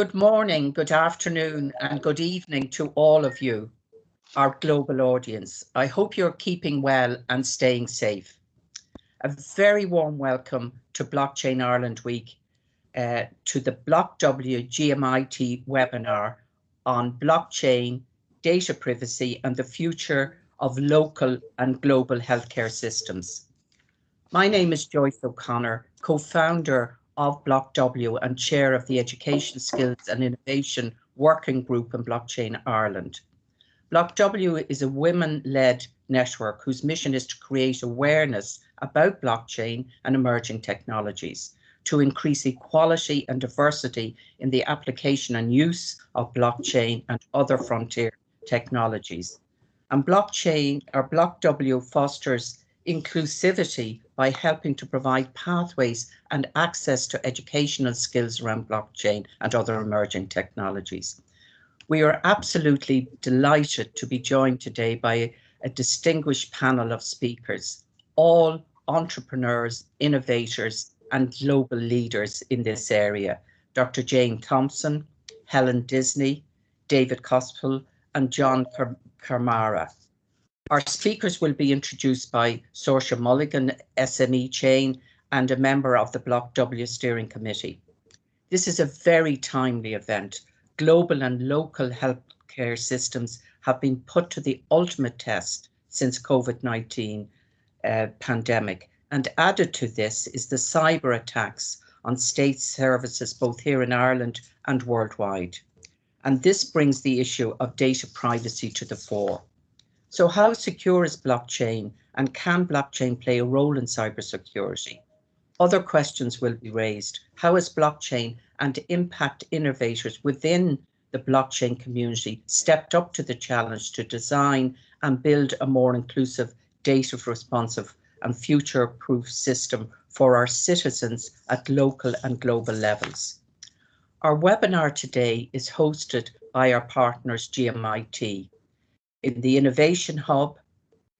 Good morning, good afternoon, and good evening to all of you, our global audience. I hope you're keeping well and staying safe. A very warm welcome to Blockchain Ireland Week, to the BlockW GMIT webinar on blockchain, data privacy, and the future of local and global healthcare systems. My name is Joyce O'Connor, co-founder of BlockW and chair of the Education, Skills and Innovation Working Group in Blockchain Ireland. BlockW is a women-led network whose mission is to create awareness about blockchain and emerging technologies, to increase equality and diversity in the application and use of blockchain and other frontier technologies. And BlockW fosters inclusivity by helping to provide pathways and access to educational skills around blockchain and other emerging technologies. We are absolutely delighted to be joined today by a distinguished panel of speakers, all entrepreneurs, innovators, and global leaders in this area. Dr. Jane Thompson, Helen Disney, David Kospel, and John Kamara. Our speakers will be introduced by Sorcha Mulligan, SMEChain, and a member of the BlockW Steering Committee. This is a very timely event. Global and local healthcare systems have been put to the ultimate test since COVID-19 pandemic. And added to this is the cyber attacks on state services, both here in Ireland and worldwide. And this brings the issue of data privacy to the fore. So how secure is blockchain, and can blockchain play a role in cybersecurity? Other questions will be raised. How is blockchain and impact innovators within the blockchain community stepped up to the challenge to design and build a more inclusive, data responsive and future-proof system for our citizens at local and global levels? Our webinar today is hosted by our partners GMIT. In the Innovation Hub,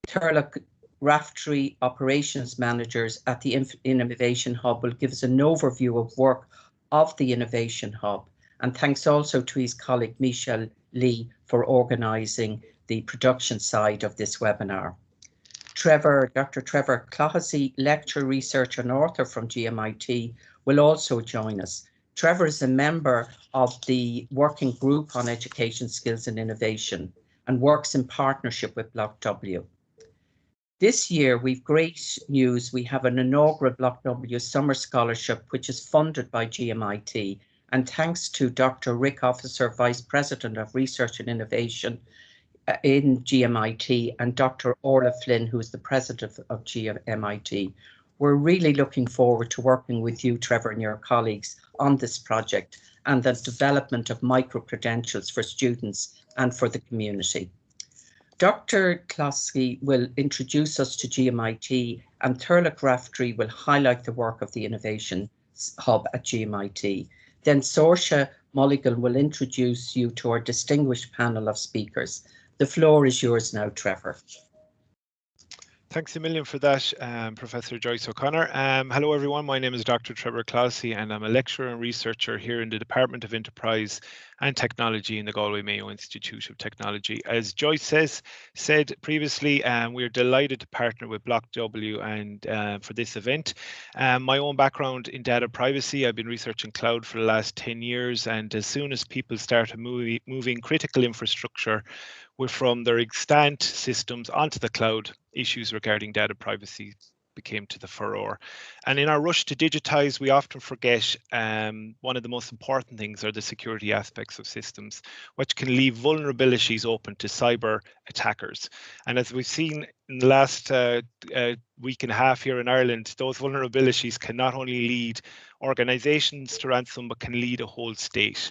Turlock Raftery operations managers at the Innovation Hub will give us an overview of work of the Innovation Hub. And thanks also to his colleague Michelle Lee for organising the production side of this webinar. Dr. Trevor Clohessy, lecturer, researcher and author from GMIT, will also join us. Trevor is a member of the Working Group on Education, Skills and Innovation and works in partnership with BlockW. This year, we've great news. We have an inaugural BlockW Summer Scholarship, which is funded by GMIT. And thanks to Dr. Rick Officer, Vice President of Research and Innovation in GMIT, and Dr. Orla Flynn, who is the President of GMIT. We're really looking forward to working with you, Trevor, and your colleagues on this project and the development of micro-credentials for students and for the community. Dr. Clohessy will introduce us to GMIT, and Turlock Raftery will highlight the work of the Innovation Hub at GMIT. Then Sorcha Mulligan will introduce you to our distinguished panel of speakers. The floor is yours now, Trevor. Thanks a million for that, Professor Joyce O'Connor. Hello, everyone. My name is Dr. Trevor Clohessy, and I'm a lecturer and researcher here in the Department of Enterprise and Technology in the Galway Mayo Institute of Technology. As Joyce said previously, we're delighted to partner with BlockW and for this event. My own background in data privacy, I've been researching cloud for the last 10 years, and as soon as people started moving critical infrastructure from their extant systems onto the cloud, issues regarding data privacy became to the furore. And in our rush to digitize, we often forget one of the most important things are the security aspects of systems, which can leave vulnerabilities open to cyber attackers. And as we've seen in the last week and a half here in Ireland, those vulnerabilities can not only lead organizations to ransom, but can lead a whole state.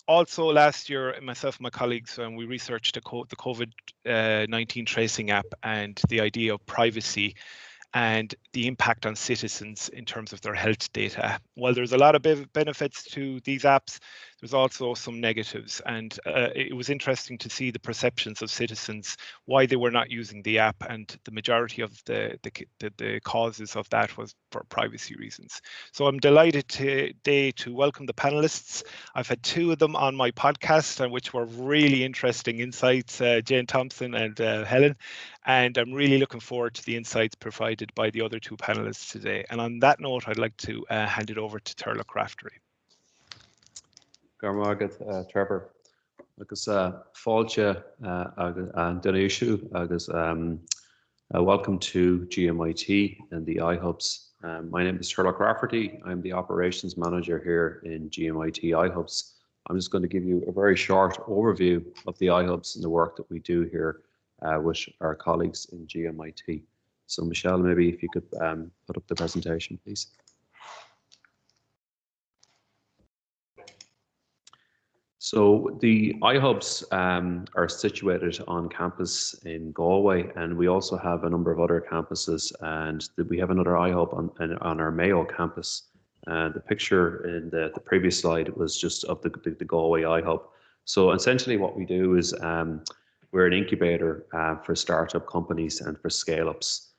Also, last year, myself and my colleagues, we researched the COVID-19 tracing app and the idea of privacy and the impact on citizens in terms of their health data. While there's a lot of benefits to these apps, there's also some negatives, and it was interesting to see the perceptions of citizens, why they were not using the app, and the majority of the causes of that was for privacy reasons. So I'm delighted today to welcome the panelists. I've had two of them on my podcast, which were really interesting insights, Jane Thompson and Helen, and I'm really looking forward to the insights provided by the other two panelists today. And on that note, I'd like to hand it over to Turla Craftery. Garmargat, Trevor. Agus fáilte an duna issue, agus welcome to GMIT and the iHubs. My name is Turla Craftery. I'm the operations manager here in GMIT iHubs. I'm just going to give you a very short overview of the iHubs and the work that we do here with our colleagues in GMIT. So Michelle, maybe if you could put up the presentation, please. So the iHubs are situated on campus in Galway, and we also have a number of other campuses, and we have another iHub on our Mayo campus. The picture in the previous slide was just of the Galway iHub. So essentially what we do is we're an incubator for startup companies and for scale-ups.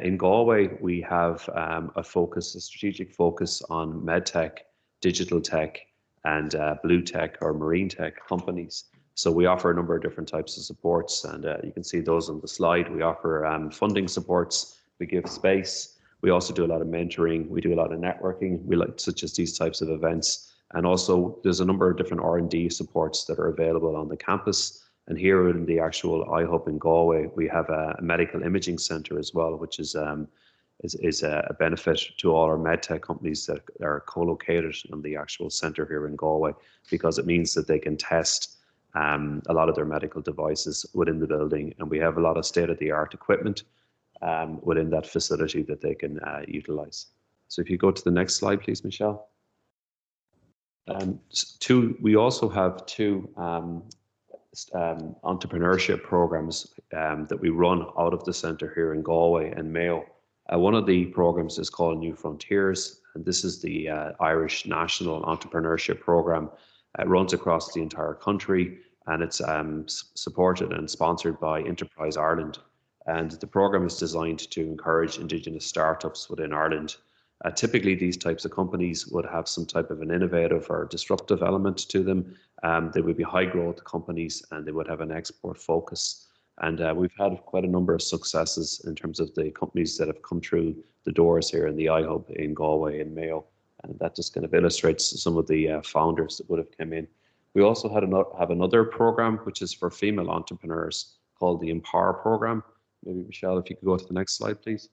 In Galway, we have a strategic focus on medtech, digital tech, and blue tech or marine tech companies. So we offer a number of different types of supports, and you can see those on the slide. We offer funding supports, we give space, we also do a lot of mentoring, we do a lot of networking, such as these types of events. And also there's a number of different R&D supports that are available on the campus. And here in the actual iHub in Galway, we have a medical imaging centre as well, which is a benefit to all our medtech companies that are co-located in the actual centre here in Galway, because it means that they can test a lot of their medical devices within the building, and we have a lot of state-of-the-art equipment within that facility that they can utilise. So if you go to the next slide, please, Michelle. We also have two entrepreneurship programs that we run out of the centre here in Galway and Mayo. One of the programs is called New Frontiers, and this is the Irish National Entrepreneurship Program. It runs across the entire country, and it's supported and sponsored by Enterprise Ireland. And the program is designed to encourage Indigenous startups within Ireland. Typically, these types of companies would have some type of an innovative or disruptive element to them. They would be high growth companies, and they would have an export focus. And we've had quite a number of successes in terms of the companies that have come through the doors here in the iHub in Galway and Mayo. And that just kind of illustrates some of the founders that would have come in. We also have another program, which is for female entrepreneurs, called the Empower program. Maybe Michelle, if you could go to the next slide, please.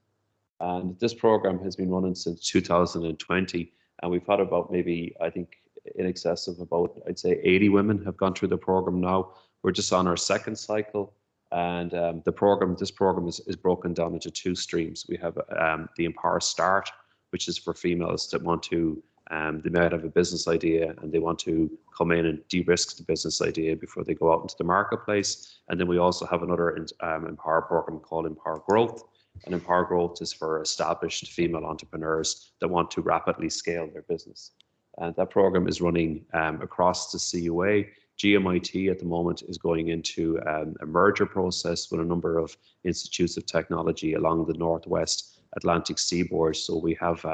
And this program has been running since 2020. And we've had about maybe, I think, in excess of about, I'd say 80 women have gone through the program now. We're just on our second cycle. And this program is broken down into two streams. We have the Empower Start, which is for females that want to, they might have a business idea and they want to come in and de-risk the business idea before they go out into the marketplace. And then we also have another Empower program called Empower Growth. And Empower Growth is for established female entrepreneurs that want to rapidly scale their business. And that program is running across the CUA. GMIT at the moment is going into a merger process with a number of institutes of technology along the Northwest Atlantic seaboard. So we have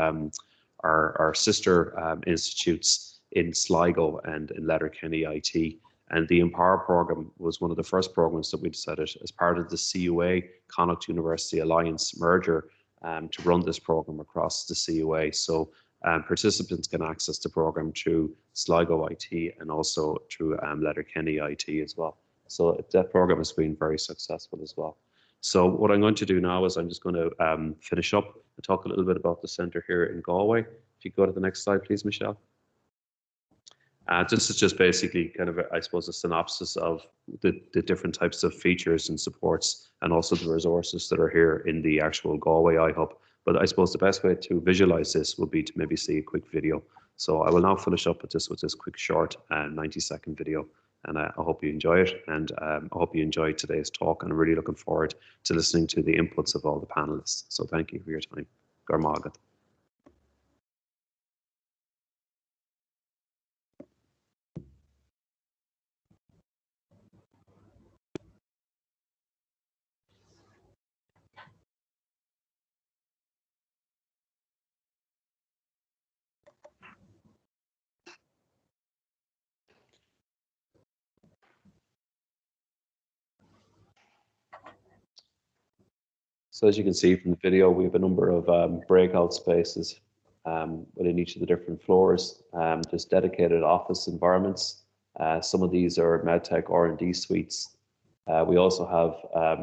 our sister institutes in Sligo and in Letterkenny IT. And the Empower program was one of the first programs that we decided as part of the CUA Connacht University Alliance merger to run this program across the CUA. So participants can access the program through Sligo IT and also through Letterkenny IT as well. So that program has been very successful as well. So what I'm going to do now is I'm just going to finish up and talk a little bit about the centre here in Galway. If you go to the next slide, please, Michelle. This is just basically kind of, I suppose, a synopsis of the different types of features and supports and also the resources that are here in the actual Galway iHub. But I suppose the best way to visualize this would be to maybe see a quick video. So I will now finish up with this quick short 90-second video. And I hope you enjoy it. And I hope you enjoyed today's talk. And I'm really looking forward to listening to the inputs of all the panelists. So thank you for your time. Garmargat. So as you can see from the video, we have a number of breakout spaces within each of the different floors, just dedicated office environments. Some of these are MedTech R&D suites. We also have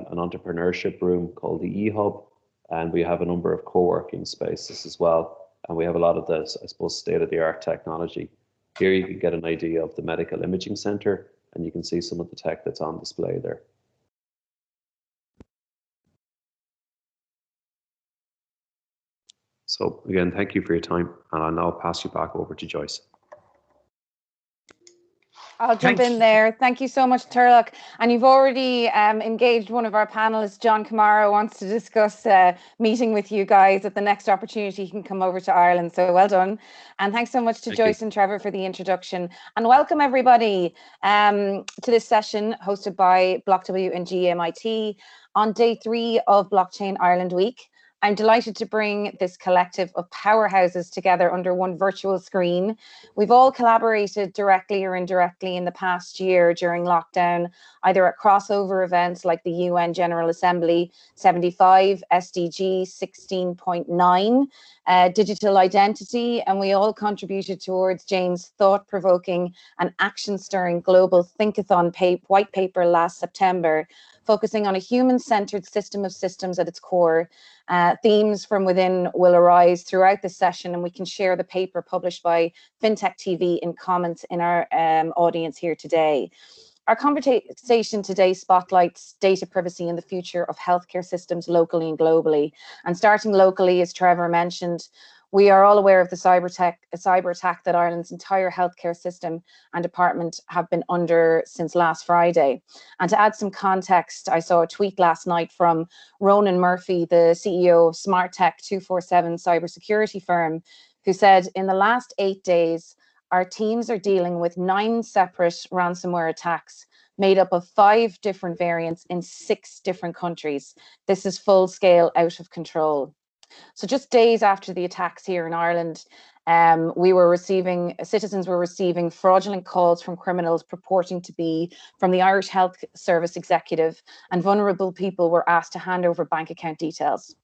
an entrepreneurship room called the eHub, and we have a number of co-working spaces as well. And we have a lot of this, I suppose, state-of-the-art technology. Here you can get an idea of the medical imaging center, and you can see some of the tech that's on display there. So again, thank you for your time, and I'll now pass you back over to Joyce. I'll jump in there. Thank you so much, Turlock. And you've already engaged one of our panelists, John Kamara, wants to discuss meeting with you guys at the next opportunity. He can come over to Ireland. So well done. And thanks so much to Joyce and Trevor for the introduction. And welcome everybody to this session hosted by BlockW and GMIT on day 3 of Blockchain Ireland Week. I'm delighted to bring this collective of powerhouses together under one virtual screen. We've all collaborated directly or indirectly in the past year during lockdown, either at crossover events like the UN General Assembly 75, SDG 16.9, digital identity, and we all contributed towards Jane's thought-provoking and action-stirring global Thinkathon white paper last September, focusing on a human-centered system of systems at its core. Themes from within will arise throughout the session, and we can share the paper published by FinTech TV in comments in our audience here today. Our conversation today spotlights data privacy and the future of healthcare systems locally and globally. And starting locally, as Trevor mentioned, we are all aware of the cyber attack that Ireland's entire healthcare system and department have been under since last Friday. And to add some context, I saw a tweet last night from Ronan Murphy, the CEO of SmartTech 247 cybersecurity firm, who said, in the last 8 days, our teams are dealing with 9 separate ransomware attacks made up of 5 different variants in 6 different countries. This is full scale, out of control. So just days after the attacks here in Ireland, citizens were receiving fraudulent calls from criminals purporting to be from the Irish Health Service executive, and vulnerable people were asked to hand over bank account details.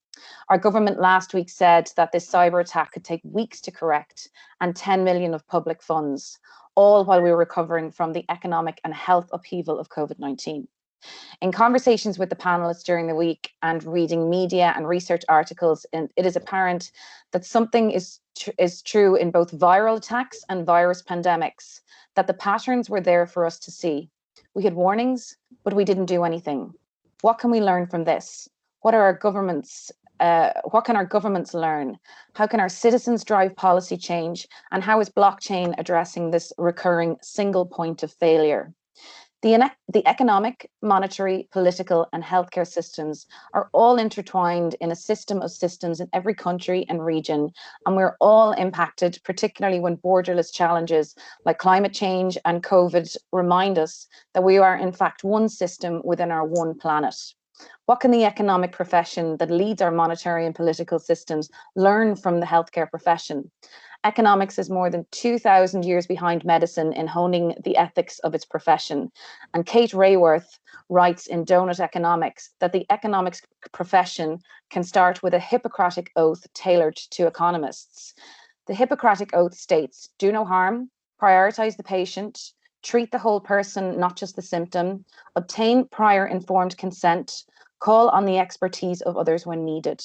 Our government last week said that this cyber attack could take weeks to correct and 10 million of public funds, all while we were recovering from the economic and health upheaval of COVID-19. In conversations with the panelists during the week and reading media and research articles, it is apparent that something is true in both viral attacks and virus pandemics, that the patterns were there for us to see. We had warnings, but we didn't do anything. What can we learn from this? What can our governments learn? How can our citizens drive policy change? And how is blockchain addressing this recurring single point of failure? The economic, monetary, political, and healthcare systems are all intertwined in a system of systems in every country and region, and we're all impacted, particularly when borderless challenges like climate change and COVID remind us that we are in fact one system within our one planet. What can the economic profession that leads our monetary and political systems learn from the healthcare profession? Economics is more than 2,000 years behind medicine in honing the ethics of its profession. And Kate Raworth writes in Donut Economics that the economics profession can start with a Hippocratic oath tailored to economists. The Hippocratic oath states, do no harm, prioritize the patient, treat the whole person, not just the symptom, obtain prior informed consent, call on the expertise of others when needed.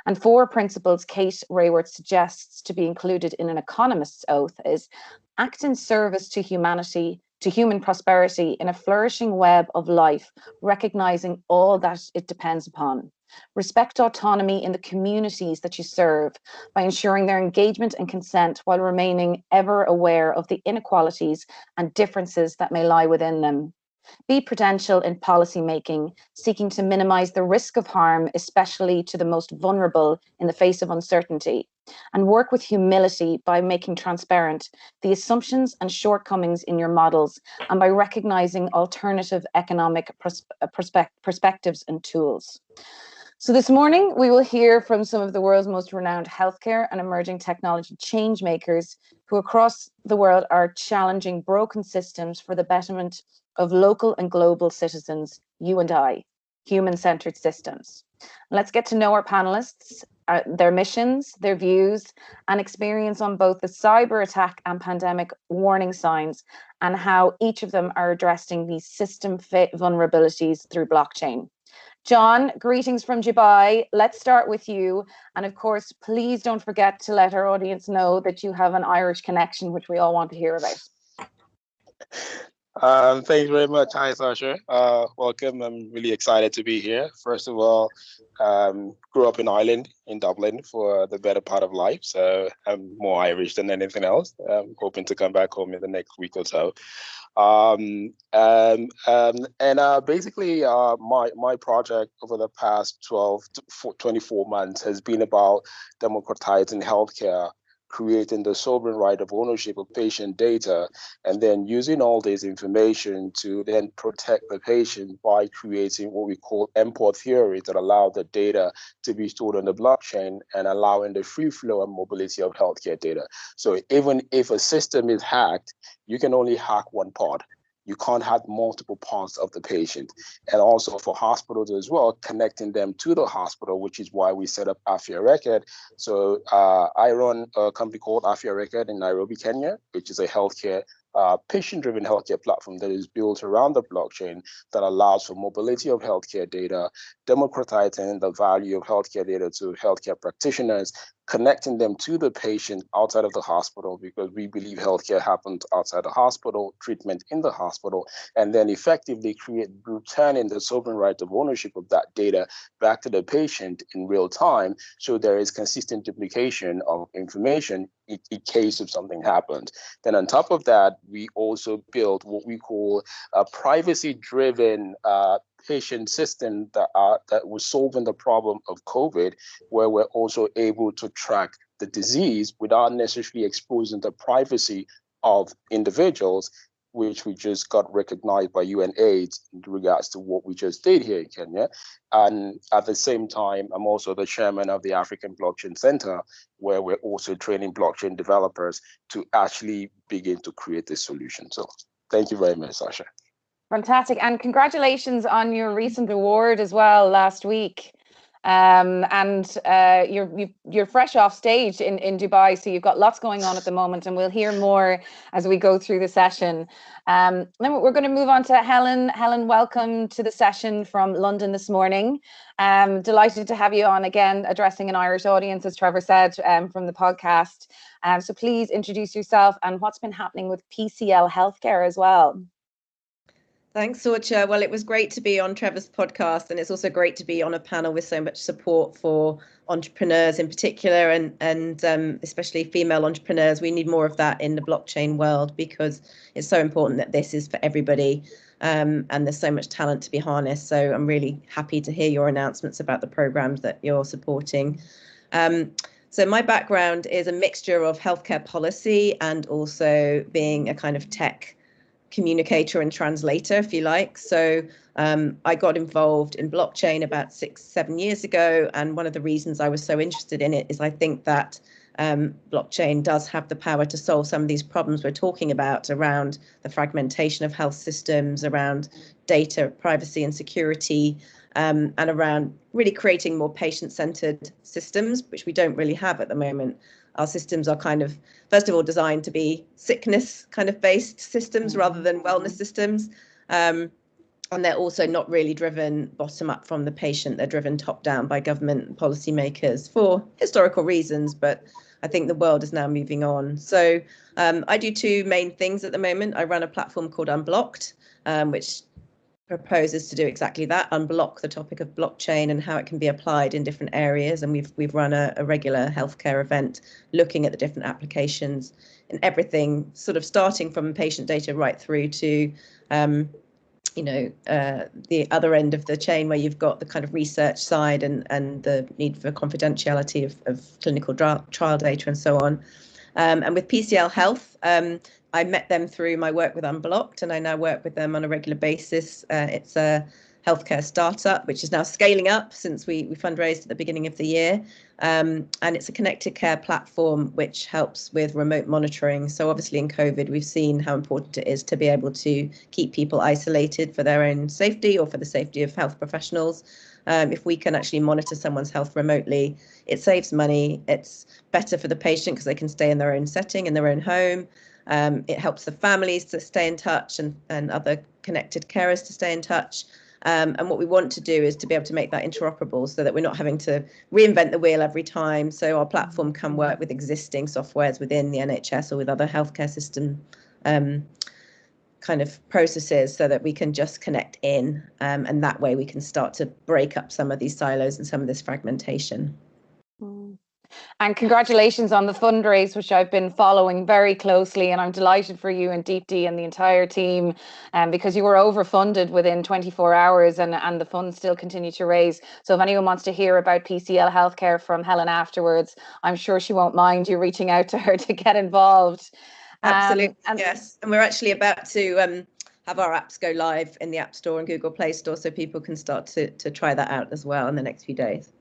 And 4 principles Kate Raworth suggests to be included in an economist's oath is act in service to humanity, to human prosperity in a flourishing web of life, recognizing all that it depends upon. Respect autonomy in the communities that you serve by ensuring their engagement and consent while remaining ever aware of the inequalities and differences that may lie within them. Be prudential in policy making, seeking to minimize the risk of harm, especially to the most vulnerable in the face of uncertainty, and work with humility by making transparent the assumptions and shortcomings in your models, and by recognizing alternative economic perspectives and tools. So this morning, we will hear from some of the world's most renowned healthcare and emerging technology change makers who across the world are challenging broken systems for the betterment of local and global citizens, you and I, human-centered systems. Let's get to know our panelists, their missions, their views, and experience on both the cyber attack and pandemic warning signs, and how each of them are addressing these system fit vulnerabilities through blockchain. John, greetings from Dubai. Let's start with you. And of course, please don't forget to let our audience know that you have an Irish connection, which we all want to hear about. Thanks very much. Hi, Sorcha. Welcome. I'm really excited to be here. First of all, grew up in Ireland, in Dublin, for the better part of life. So I'm more Irish than anything else. I'm hoping to come back home in the next week or so. Basically, my project over the past 12 to 24 months has been about democratizing healthcare, creating the sovereign right of ownership of patient data, and then using all this information to then protect the patient by creating what we call import theory that allow the data to be stored on the blockchain and allowing the free flow and mobility of healthcare data. So even if a system is hacked, you can only hack one part. You can't have multiple parts of the patient. And also for hospitals as well, connecting them to the hospital, which is why we set up Afya Rekod. So I run a company called Afya Rekod in Nairobi, Kenya, which is a healthcare patient-driven healthcare platform that is built around the blockchain that allows for mobility of healthcare data, democratizing the value of healthcare data to healthcare practitioners, connecting them to the patient outside of the hospital, because we believe healthcare happens outside the hospital, treatment in the hospital, and then effectively returning the sovereign right of ownership of that data back to the patient in real time, so there is consistent duplication of information in case if something happened. Then on top of that, we also built what we call a privacy-driven patient system that was solving the problem of COVID, where we're also able to track the disease without necessarily exposing the privacy of individuals, which we just got recognized by UNAIDS in regards to what we just did here in Kenya. And at the same time, I'm also the chairman of the African Blockchain Center, where we're also training blockchain developers to actually begin to create this solution. So thank you very much, Sorcha. Fantastic. And congratulations on your recent award as well last week. You're fresh off stage in Dubai, so you've got lots going on at the moment, and we'll hear more as we go through the session. Then we're going to move on to Helen. Helen, welcome to the session from London this morning. Delighted to have you on again, addressing an Irish audience, as Trevor said, from the podcast. So please introduce yourself and what's been happening with PCL Healthcare as well. Thanks, Sorcha. Well, it was great to be on Trevor's podcast, and it's also great to be on a panel with so much support for entrepreneurs in particular, and especially female entrepreneurs. We need more of that in the blockchain world, because it's so important that this is for everybody, and there's so much talent to be harnessed. So I'm really happy to hear your announcements about the programs that you're supporting. So my background is a mixture of healthcare policy and also being a kind of tech communicator and translator, if you like. So I got involved in blockchain about 6-7 years ago. And one of the reasons I was so interested in it is I think that blockchain does have the power to solve some of these problems we're talking about around the fragmentation of health systems, around data privacy and security, and around really creating more patient-centered systems, which we don't really have at the moment. Our systems are kind of, first of all, designed to be sickness kind of based systems rather than wellness systems. And they're also not really driven bottom up from the patient. They're driven top down by government policymakers for historical reasons. But I think the world is now moving on. So I do two main things at the moment. I run a platform called Unblocked, which proposes to do exactly that, unblock the topic of blockchain and how it can be applied in different areas. And we've run a regular healthcare event looking at the different applications and everything, sort of starting from patient data right through to the other end of the chain, where you've got the kind of research side and the need for confidentiality of clinical trial data and so on. And with PCL Health, I met them through my work with Unblocked, and I now work with them on a regular basis. It's a healthcare startup, which is now scaling up since we fundraised at the beginning of the year. And it's a connected care platform which helps with remote monitoring. So obviously in COVID, we've seen how important it is to be able to keep people isolated for their own safety or for the safety of health professionals. If we can actually monitor someone's health remotely, it saves money. It's better for the patient because they can stay in their own setting, in their own home. It helps the families to stay in touch and other connected carers to stay in touch. And what we want to do is to be able to make that interoperable so that we're not having to reinvent the wheel every time. So our platform can work with existing softwares within the NHS or with other healthcare system kind of processes so that we can just connect in. And that way we can start to break up some of these silos and some of this fragmentation. And congratulations on the fundraise, which I've been following very closely, and I'm delighted for you and Deepti and the entire team, because you were overfunded within 24 hours and the funds still continue to raise. So if anyone wants to hear about PCL Healthcare from Helen afterwards, I'm sure she won't mind you reaching out to her to get involved. Absolutely, yes. And we're actually about to have our apps go live in the App Store and Google Play Store so people can start to try that out as well in the next few days.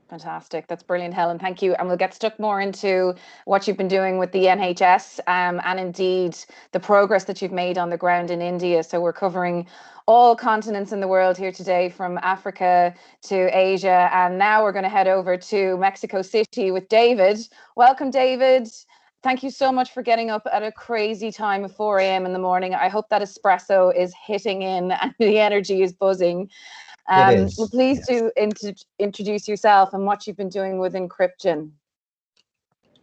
Fantastic. That's brilliant, Helen. Thank you. And we'll get stuck more into what you've been doing with the NHS and indeed the progress that you've made on the ground in India. So we're covering all continents in the world here today, from Africa to Asia. And now we're going to head over to Mexico City with David. Welcome, David. Thank you so much for getting up at a crazy time of 4 a.m. in the morning. I hope that espresso is hitting in and the energy is buzzing. Please do introduce yourself and what you've been doing with Encryption.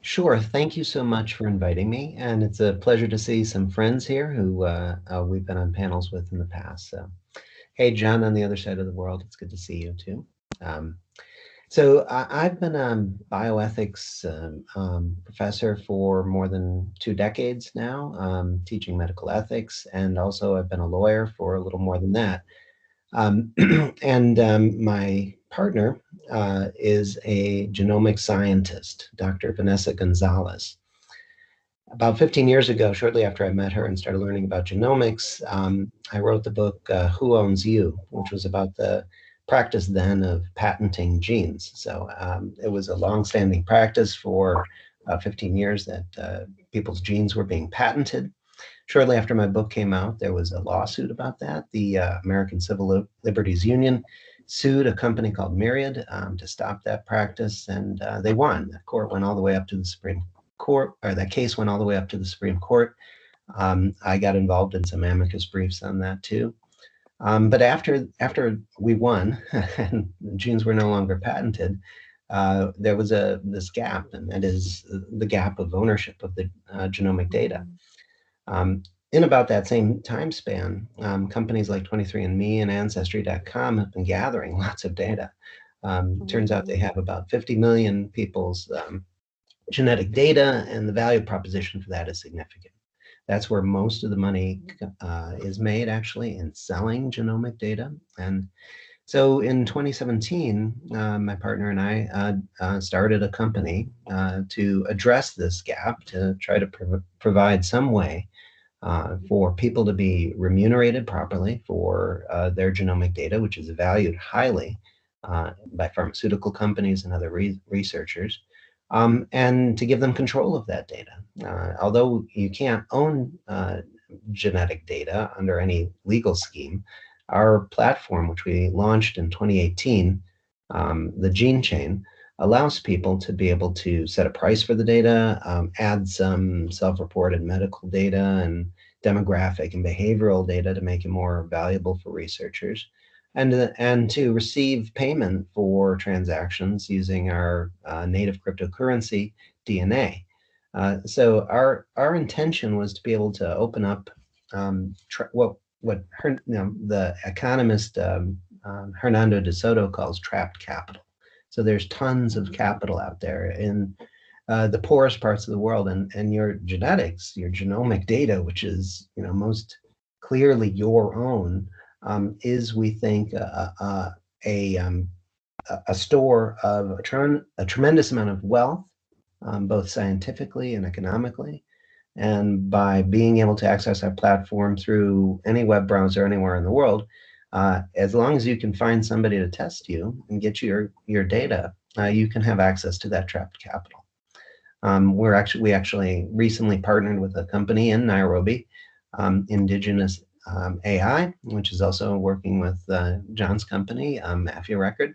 Sure. Thank you so much for inviting me. And it's a pleasure to see some friends here who we've been on panels with in the past. So, hey, John, on the other side of the world, it's good to see you too. So I've been a bioethics professor for more than 2 decades now, teaching medical ethics, and also I've been a lawyer for a little more than that. My partner is a genomic scientist, Dr. Vanessa Gonzalez. About 15 years ago, shortly after I met her and started learning about genomics, I wrote the book, Who Owns You?, which was about the practice then of patenting genes. So it was a long-standing practice for 15 years that people's genes were being patented. Shortly after my book came out, there was a lawsuit about that. The American Civil Liberties Union sued a company called Myriad to stop that practice, and they won. That court went all the way up to the Supreme Court, or that case went all the way up to the Supreme Court. I got involved in some amicus briefs on that too. But after we won and genes were no longer patented, there was this gap, and that is the gap of ownership of the genomic data. In about that same time span, companies like 23andMe and Ancestry.com have been gathering lots of data. Turns out they have about 50 million people's genetic data, and the value proposition for that is significant. That's where most of the money is made, actually, in selling genomic data. And so in 2017, my partner and I started a company to address this gap, to try to provide some way for people to be remunerated properly for their genomic data, which is valued highly by pharmaceutical companies and other researchers, and to give them control of that data. Although you can't own genetic data under any legal scheme, our platform, which we launched in 2018, the GeneChain, allows people to be able to set a price for the data, add some self-reported medical data and demographic and behavioral data to make it more valuable for researchers, and to receive payment for transactions using our native cryptocurrency, DNA. So our intention was to be able to open up the economist Hernando de Soto calls trapped capital. So there's tons of capital out there in the poorest parts of the world, and your genetics, your genomic data, which is most clearly your own, is, we think, a store of a tremendous amount of wealth, both scientifically and economically. And by being able to access our platform through any web browser anywhere in the world, as long as you can find somebody to test you and get your data, you can have access to that trapped capital. We actually recently partnered with a company in Nairobi, Indigenous AI, which is also working with John's company, Afya Rekod.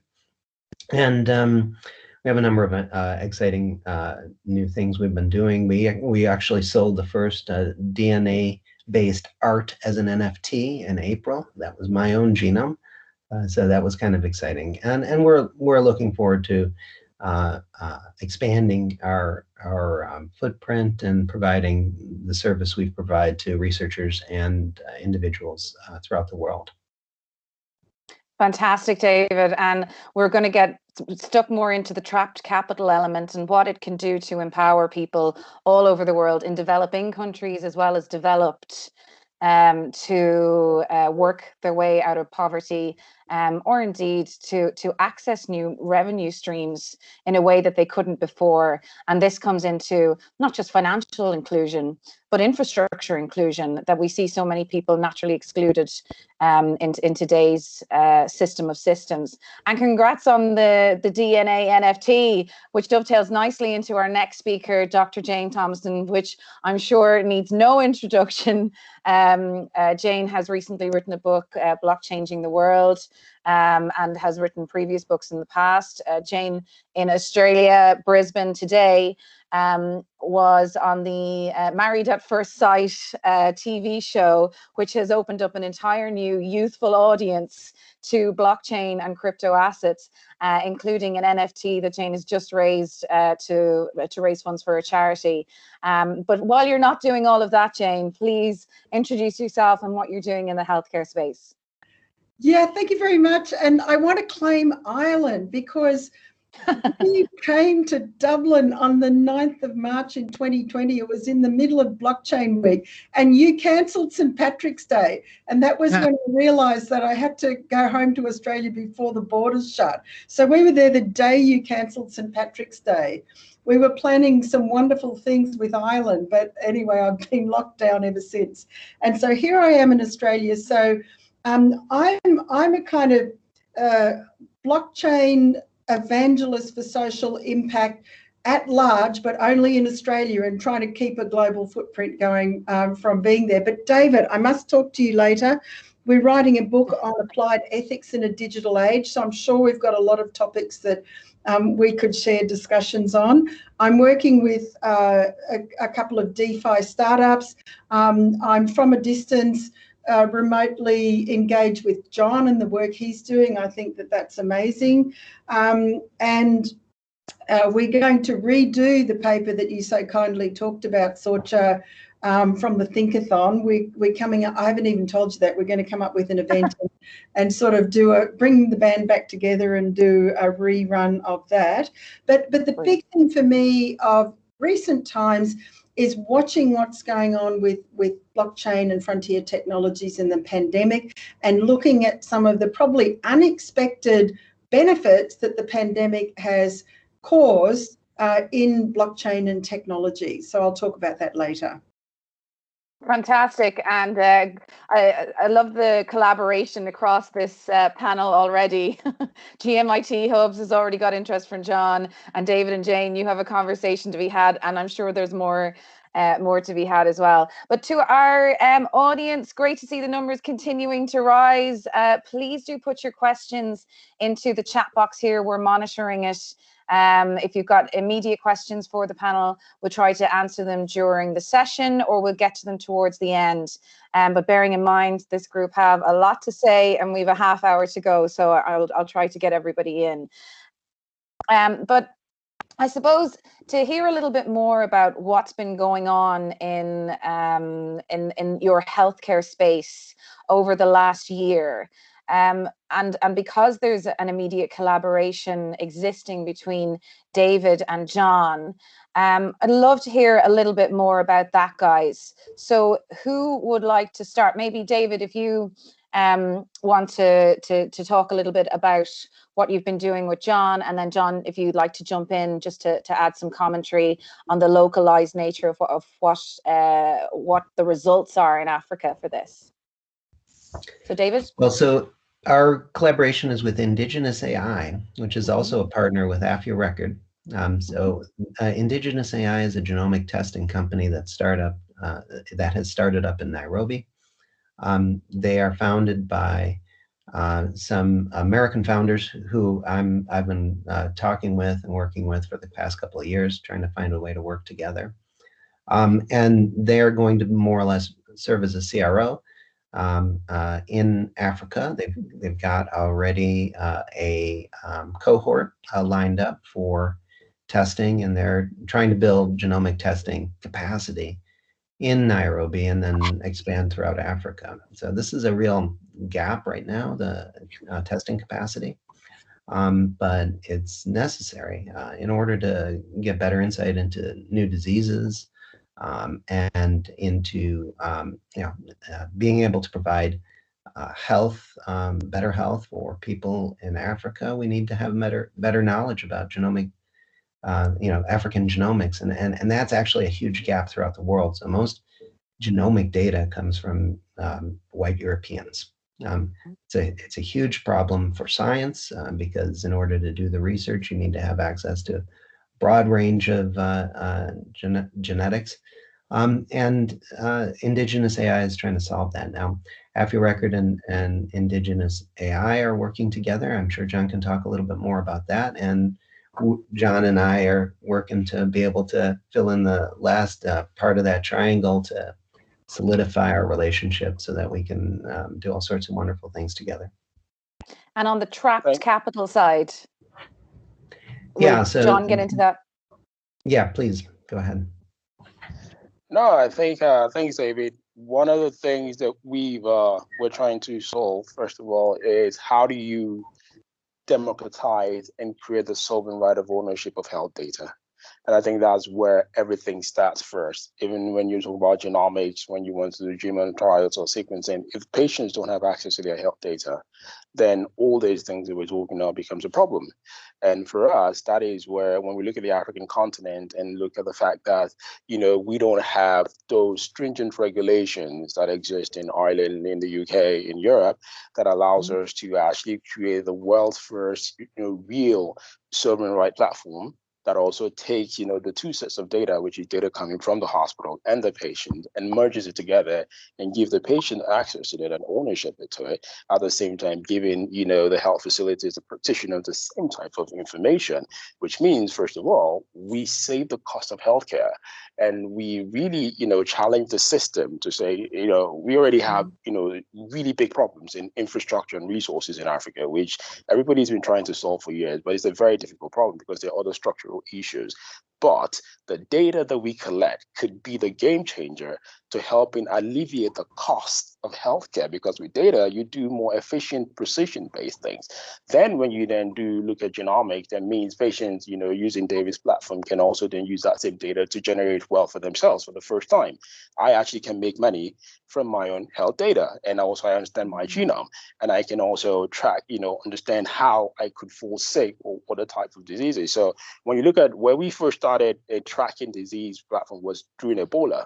And we have a number of exciting new things we've been doing. We actually sold the first DNA-based art as an NFT in April. That was my own genome. So that was kind of exciting. And we're looking forward to expanding our footprint and providing the service we provide to researchers and individuals throughout the world. Fantastic, David. And we're going to get stuck more into the trapped capital element and what it can do to empower people all over the world, in developing countries as well as developed, to work their way out of poverty, or indeed to access new revenue streams in a way that they couldn't before. And this comes into not just financial inclusion, but infrastructure inclusion, that we see so many people naturally excluded in today's system of systems. And congrats on the DNA NFT, which dovetails nicely into our next speaker, Dr. Jane Thompson, which I'm sure needs no introduction. Jane has recently written a book, Block Changing the World, and has written previous books in the past. Jane in Australia, Brisbane today, was on the Married at First Sight TV show, which has opened up an entire new youthful audience to blockchain and crypto assets, including an NFT that Jane has just raised to raise funds for a charity. But while you're not doing all of that, Jane, please introduce yourself and what you're doing in the healthcare space. Yeah, thank you very much. And I want to claim Ireland, because you came to Dublin on the 9th of March in 2020. It was in the middle of Blockchain Week, and you cancelled St. Patrick's Day. And that was when I realised that I had to go home to Australia before the borders shut. So we were there the day you cancelled St. Patrick's Day. We were planning some wonderful things with Ireland, but anyway, I've been locked down ever since. And so here I am in Australia. So I'm a kind of blockchain evangelist for social impact at large, but only in Australia, and trying to keep a global footprint going from being there. But David, I must talk to you later. We're writing a book on applied ethics in a digital age, so I'm sure we've got a lot of topics that we could share discussions on. I'm working with a couple of DeFi startups. I'm from a distance, remotely engaged with John and the work he's doing. I think that that's amazing. And we're going to redo the paper that you so kindly talked about, Sorcha, from the Thinkathon. We're coming up, I haven't even told you that, we're going to come up with an event and sort of bring the band back together and do a rerun of that. But the big thing for me of recent times is watching what's going on with blockchain and frontier technologies in the pandemic, and looking at some of the probably unexpected benefits that the pandemic has caused in blockchain and technology. So I'll talk about that later. Fantastic. And I love the collaboration across this panel already. GMIT Hubs has already got interest from John, and David and Jane, you have a conversation to be had, and I'm sure there's more to be had as well. But to our audience, great to see the numbers continuing to rise. Please do put your questions into the chat box here. We're monitoring it. If you've got immediate questions for the panel, we'll try to answer them during the session, or we'll get to them towards the end. But bearing in mind, this group have a lot to say, and we have a half hour to go, so I'll try to get everybody in. But I suppose to hear a little bit more about what's been going on in your healthcare space over the last year. And because there's an immediate collaboration existing between David and John, I'd love to hear a little bit more about that, guys. So who would like to start? Maybe David, if you want to talk a little bit about what you've been doing with John, and then John, if you'd like to jump in just to add some commentary on the localized nature of what the results are in Africa for this. So David? Well, so Our collaboration is with Indigenous AI, which is also a partner with Afya Rekod. Indigenous AI is a genomic testing company that has started up in Nairobi. They are founded by some American founders who I've been talking with and working with for the past couple of years, trying to find a way to work together. And they're going to more or less serve as a CRO in Africa. They've got already a cohort lined up for testing, and they're trying to build genomic testing capacity in Nairobi and then expand throughout Africa. So this is a real gap right now, the testing capacity, but it's necessary in order to get better insight into new diseases and into being able to provide health, better health for people in Africa. We need to have better knowledge about genomic African genomics, and that's actually a huge gap throughout the world. So most genomic data comes from white Europeans. It's a huge problem for science because in order to do the research, you need to have access to a broad range of genetics. And Indigenous AI is trying to solve that now. Afya Rekod and Indigenous AI are working together. I'm sure John can talk a little bit more about that. And John and I are working to be able to fill in the last part of that triangle to solidify our relationship so that we can do all sorts of wonderful things together. And on the trapped capital side, so John get into that? Yeah, please go ahead. No, I think thanks, David. One of the things that we're trying to solve, first of all, is how do you democratize and create the sovereign right of ownership of health data? And I think that's where everything starts first. Even when you talk about genomics, when you want to do genome trials or sequencing, if patients don't have access to their health data, then all these things that we're talking about becomes a problem. And for us, that is where, when we look at the African continent and look at the fact that, we don't have those stringent regulations that exist in Ireland, in the UK, in Europe, that allows us to actually create the world's first, real sovereign right platform that also takes, the two sets of data, which is data coming from the hospital and the patient, and merges it together and give the patient access to it and ownership to it, at the same time giving, the health facilities, the practitioner, the same type of information, which means, first of all, we save the cost of healthcare. And we really, challenge the system to say, we already have, really big problems in infrastructure and resources in Africa, which everybody's been trying to solve for years, but it's a very difficult problem because there are other structural issues. But the data that we collect could be the game changer to helping alleviate the cost of healthcare, because with data, you do more efficient, precision-based things. Then when you then do look at genomics, that means patients, using David's platform can also then use that same data to generate wealth for themselves for the first time. I actually can make money from my own health data, and also I understand my genome, and I can also track, understand how I could fall sick or what the type of diseases. So when you look at where we first started a tracking disease platform was during Ebola.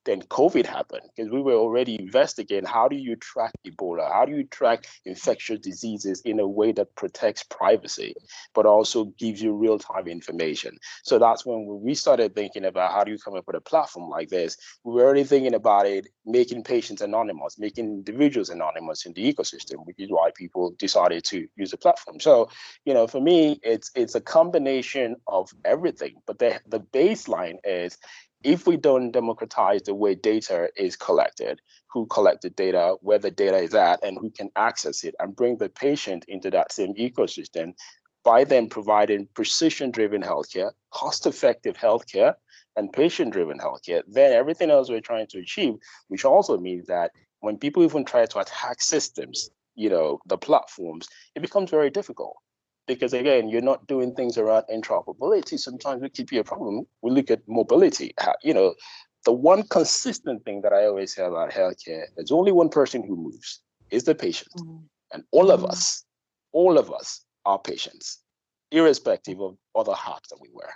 Then COVID happened because we were already investigating how do you track Ebola? How do you track infectious diseases in a way that protects privacy, but also gives you real-time information? So that's when we started thinking about how do you come up with a platform like this. We were already thinking about it, making patients anonymous, making individuals anonymous in the ecosystem, which is why people decided to use the platform. So, for me, it's a combination of everything, but the baseline is, if we don't democratize the way data is collected, who collected data, where the data is at, and who can access it, and bring the patient into that same ecosystem by then providing precision-driven healthcare, cost-effective healthcare, and patient-driven healthcare, then everything else we're trying to achieve, which also means that when people even try to attack systems, the platforms, it becomes very difficult. Because again, you're not doing things around interoperability. Sometimes it could be a problem. We look at mobility. The one consistent thing that I always say about healthcare, there's only one person who moves, is the patient. And all of us are patients, irrespective of other hats that we wear.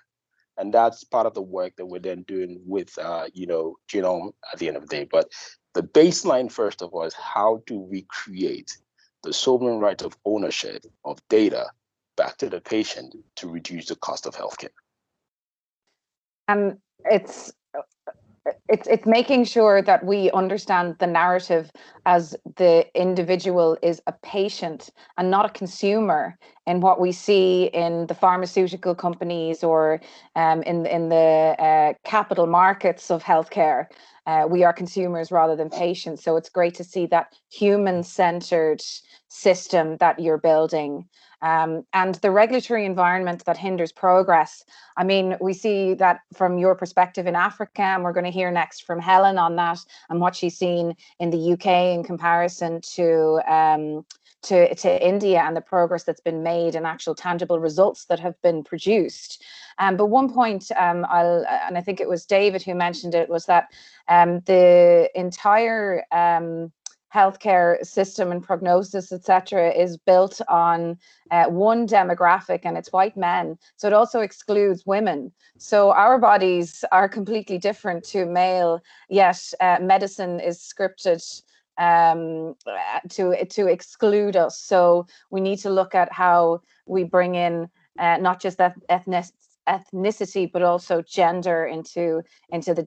And that's part of the work that we're then doing with, genome at the end of the day. But the baseline, first of all, is how do we create the sovereign right of ownership of data back to the patient to reduce the cost of healthcare. And it's making sure that we understand the narrative as the individual is a patient and not a consumer in what we see in the pharmaceutical companies or in the capital markets of healthcare. We are consumers rather than patients. So it's great to see that human-centered system that you're building. And the regulatory environment that hinders progress. I mean, we see that from your perspective in Africa, and we're going to hear next from Helen on that and what she's seen in the UK in comparison to India and the progress that's been made and actual tangible results that have been produced. But one point, and I think it was David who mentioned it, was that the entire healthcare system and prognosis, etc., is built on one demographic, and it's white men. So it also excludes women. So our bodies are completely different to male, yet medicine is scripted to exclude us. So we need to look at how we bring in not just that ethnicity, but also gender into the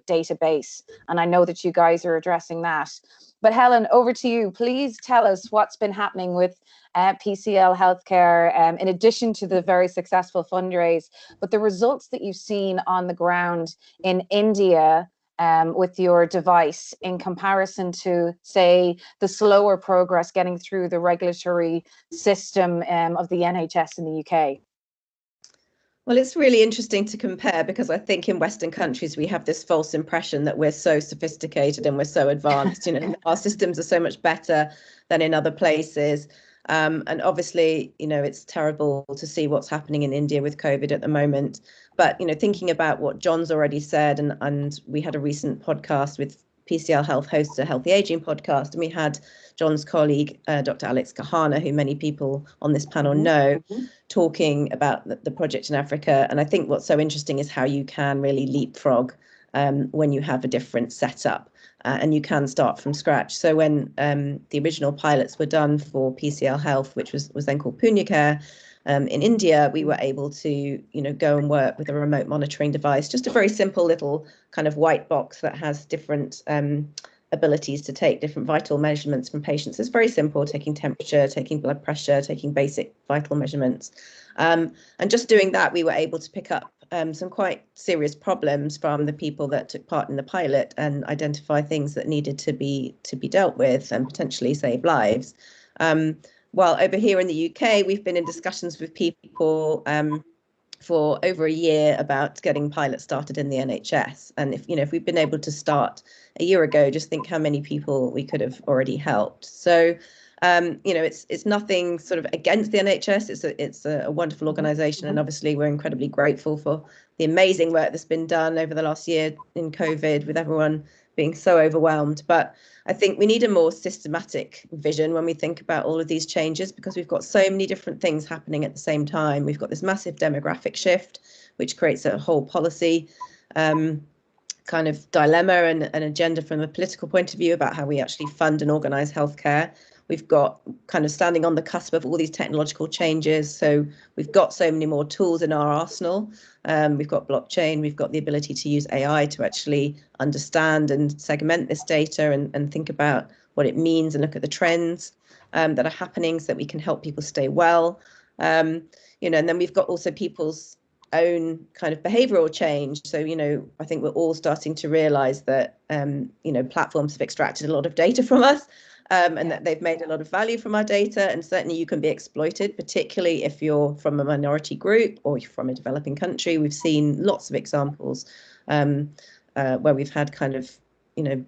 database. And I know that you guys are addressing that. But Helen, over to you. Please tell us what's been happening with PCL Healthcare, in addition to the very successful fundraise, but the results that you've seen on the ground in India with your device in comparison to, say, the slower progress getting through the regulatory system of the NHS in the UK. Well, it's really interesting to compare because I think in Western countries we have this false impression that we're so sophisticated and we're so advanced. You know, our systems are so much better than in other places. And obviously, you know, it's terrible to see what's happening in India with COVID at the moment. But, you know, thinking about what John's already said, and we had a recent podcast with PCL Health hosts a Healthy Aging podcast, and we had John's colleague, Dr. Alex Kahana, who many people on this panel know, talking about the project in Africa. And I think what's so interesting is how you can really leapfrog when you have a different setup and you can start from scratch. So when the original pilots were done for PCL Health, which was then called Punya Care, in India, we were able to, you know, go and work with a remote monitoring device, just a very simple little kind of white box that has different abilities to take different vital measurements from patients. It's very simple, taking temperature, taking blood pressure, taking basic vital measurements. And just doing that, we were able to pick up some quite serious problems from the people that took part in the pilot and identify things that needed to be dealt with and potentially save lives. While over here in the UK, we've been in discussions with people for over a year about getting pilots started in the NHS. And if we've been able to start a year ago, just think how many people we could have already helped. So, it's nothing sort of against the NHS. It's a wonderful organisation, and obviously we're incredibly grateful for the amazing work that's been done over the last year in COVID, with everyone being so overwhelmed. But I think we need a more systematic vision when we think about all of these changes, because we've got so many different things happening at the same time. We've got this massive demographic shift, which creates a whole policy kind of dilemma and an agenda from a political point of view about how we actually fund and organise healthcare. We've got kind of standing on the cusp of all these technological changes. So we've got so many more tools in our arsenal. We've got blockchain, we've got the ability to use AI to actually understand and segment this data and think about what it means and look at the trends that are happening so that we can help people stay well. And then we've got also people's own kind of behavioral change. So, I think we're all starting to realize that, platforms have extracted a lot of data from us. And that they've made a lot of value from our data, and certainly you can be exploited, particularly if you're from a minority group or you're from a developing country. We've seen lots of examples where we've had kind of,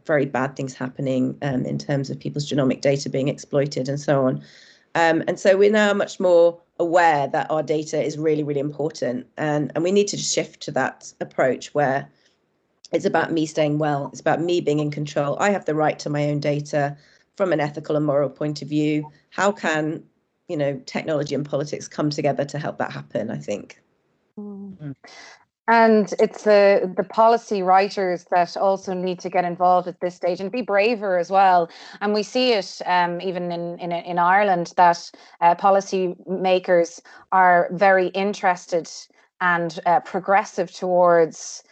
very bad things happening in terms of people's genomic data being exploited and so on. And so we're now much more aware that our data is really, really important, and we need to shift to that approach where it's about me staying well. It's about me being in control. I have the right to my own data. From an ethical and moral point of view, how can, technology and politics come together to help that happen, I think. And it's the policy writers that also need to get involved at this stage and be braver as well. And we see it even in Ireland, that policy makers are very interested and progressive towards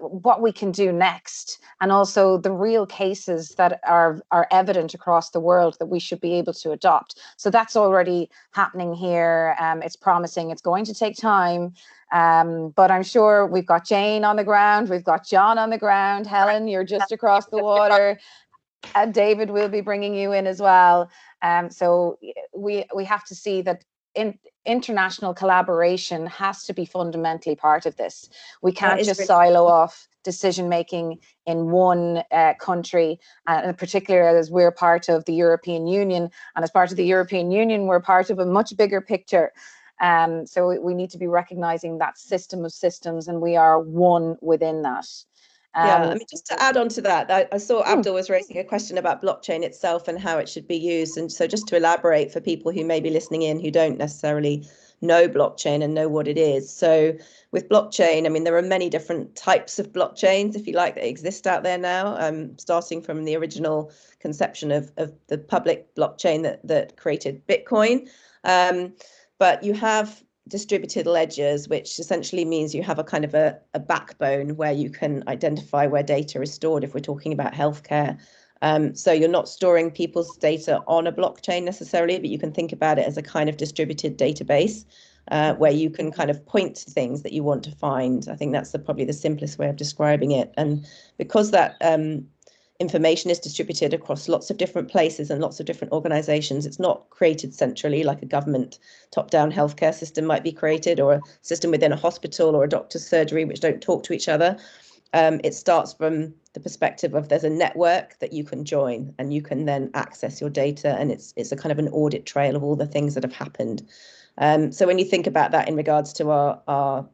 what we can do next, and also the real cases that are evident across the world that we should be able to adopt. So that's already happening here. It's promising. It's going to take time, but I'm sure we've got Jane on the ground, we've got John on the ground. Helen, you're just across the water. David will be bringing you in as well. So we have to see that international collaboration has to be fundamentally part of this. We can't just silo off decision making in one country, and particularly as we're part of the European Union, and as part of the European Union we're part of a much bigger picture. So we need to be recognizing that system of systems, and we are one within that. Yeah, I mean, just to add on to that, I saw Abdul was raising a question about blockchain itself and how it should be used. And so just to elaborate for people who may be listening in who don't necessarily know blockchain and know what it is. So with blockchain, I mean, there are many different types of blockchains, if you like, that exist out there now, starting from the original conception of the public blockchain that created Bitcoin. But you have distributed ledgers, which essentially means you have a kind of a backbone where you can identify where data is stored if we're talking about healthcare. So you're not storing people's data on a blockchain necessarily, but you can think about it as a kind of distributed database where you can kind of point to things that you want to find. I think that's probably the simplest way of describing it. And because that information is distributed across lots of different places and lots of different organizations, it's not created centrally like a government top-down healthcare system might be created, or a system within a hospital or a doctor's surgery which don't talk to each other. It starts from the perspective of there's a network that you can join and you can then access your data, and it's a kind of an audit trail of all the things that have happened. So when you think about that in regards to our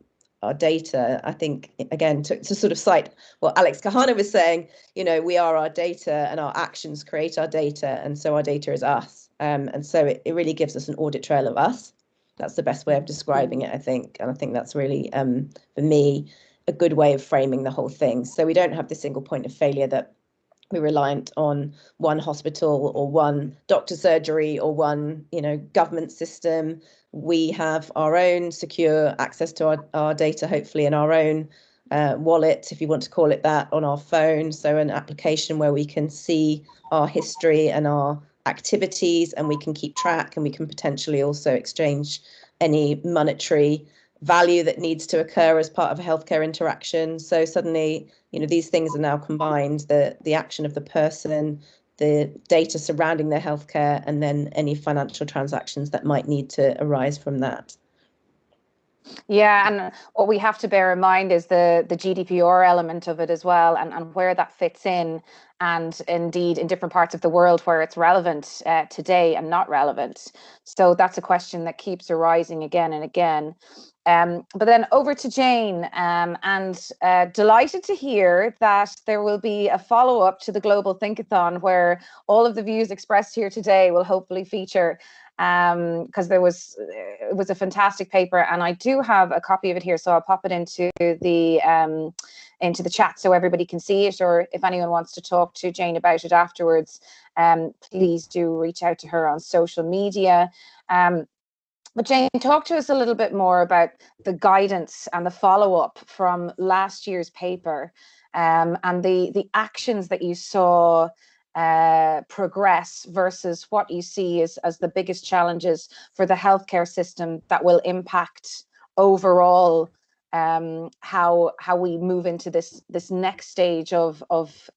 data, I think, again, to sort of cite what Alex Kahana was saying, we are our data and our actions create our data. And so our data is us. And so it really gives us an audit trail of us. That's the best way of describing it, I think. And I think that's really, for me, a good way of framing the whole thing. So we don't have the single point of failure that we're reliant on one hospital or one doctor surgery or one, government system. We have our own secure access to our data, hopefully in our own wallet, if you want to call it that, on our phone. So an application where we can see our history and our activities, and we can keep track, and we can potentially also exchange any monetary value that needs to occur as part of a healthcare interaction. So suddenly, these things are now combined, the action of the person, the data surrounding their healthcare, and then any financial transactions that might need to arise from that. Yeah, and what we have to bear in mind is the GDPR element of it as well, and where that fits in, and indeed in different parts of the world where it's relevant today and not relevant. So that's a question that keeps arising again and again. But then over to Jane, and delighted to hear that there will be a follow-up to the Global Thinkathon where all of the views expressed here today will hopefully feature, because it was a fantastic paper, and I do have a copy of it here, so I'll pop it into the chat so everybody can see it, or if anyone wants to talk to Jane about it afterwards, please do reach out to her on social media. But Jane, talk to us a little bit more about the guidance and the follow-up from last year's paper, and the actions that you saw progress versus what you see as the biggest challenges for the healthcare system that will impact overall how we move into this next stage of